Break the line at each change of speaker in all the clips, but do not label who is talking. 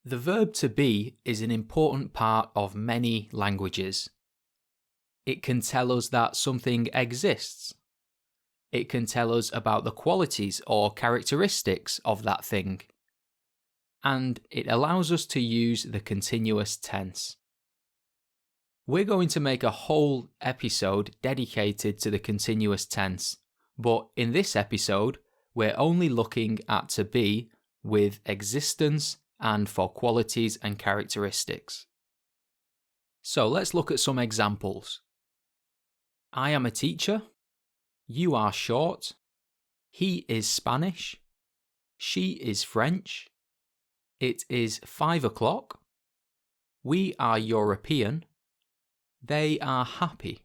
The verb to be is an important part of many languages. It can tell us that something exists. It can tell us about the qualities or characteristics of that thing. And it allows us to use the continuous tense. We're going to make a whole episode dedicated to the continuous tense, but in this episode, we're only looking at to be with existence and for qualities and characteristics. So let's look at some examples. I am a teacher. You are short. He is Spanish. She is French. It is 5 o'clock. We are European. They are happy.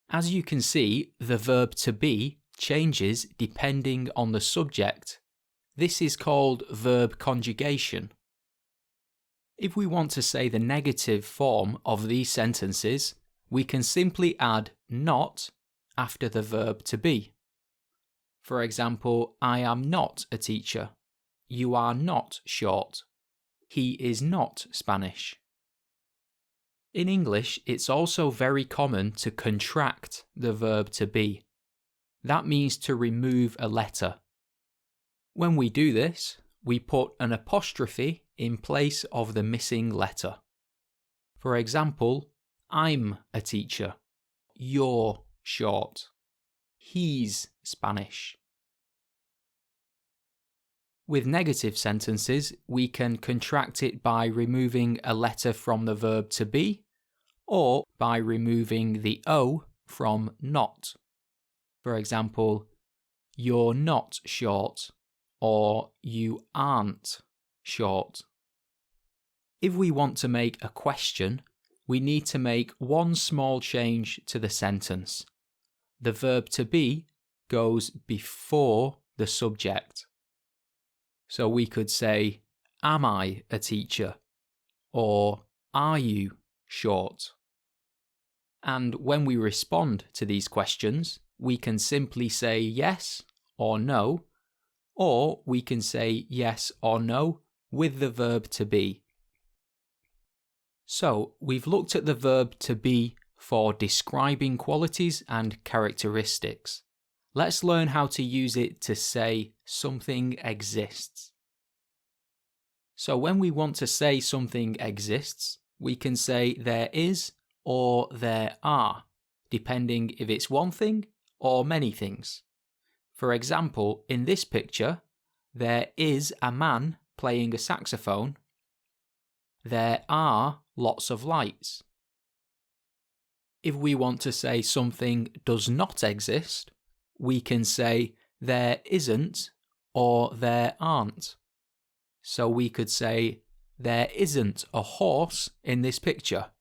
As you can see, the verb to be changes depending on the subject. This is called verb conjugation. If we want to say the negative form of these sentences, we can simply add not after the verb to be. For example, I am not a teacher. You are not short. He is not Spanish. In English, it's also very common to contract the verb to be. That means to remove a letter. When we do this, we put an apostrophe in place of the missing letter. For example, I'm a teacher. You're short. He's Spanish. With negative sentences, we can contract it by removing a letter from the verb to be, or by removing the O from not. For example, you're not short, or you aren't short. If we want to make a question, we need to make one small change to the sentence. The verb to be goes before the subject. So we could say, am I a teacher? Or are you short? And when we respond to these questions, we can simply say yes or no, or we can say yes or no with the verb to be. So we've looked at the verb to be for describing qualities and characteristics. Let's learn how to use it to say something exists. So when we want to say something exists, we can say there is or there are, depending if it's one thing or many things. For example, in this picture, there is a man playing a saxophone. There are lots of lights. If we want to say something does not exist, we can say there isn't or there aren't. So we could say there isn't a horse in this picture,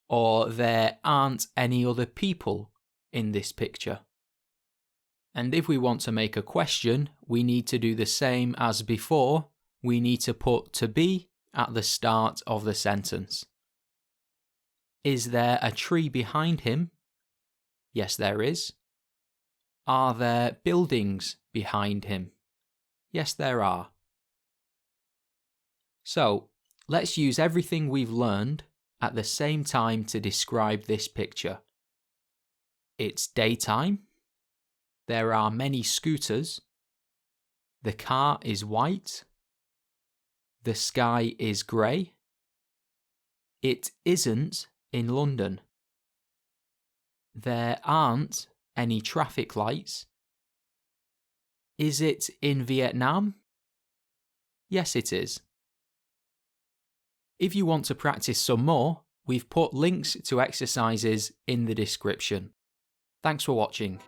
or there aren't any other people in this picture. And if we want to make a question, we need to do the same as before. We need to put to be at the start of the sentence. Is there a tree behind him? Yes, there is. Are there buildings behind him? Yes, there are. So, let's use everything we've learned at the same time to describe this picture. It's daytime. There are many scooters. The car is white. The sky is grey. It isn't in London. There aren't any traffic lights. Is it in Vietnam? Yes, it is. If you want to practice some more, we've put links to exercises in the description. Thanks for watching.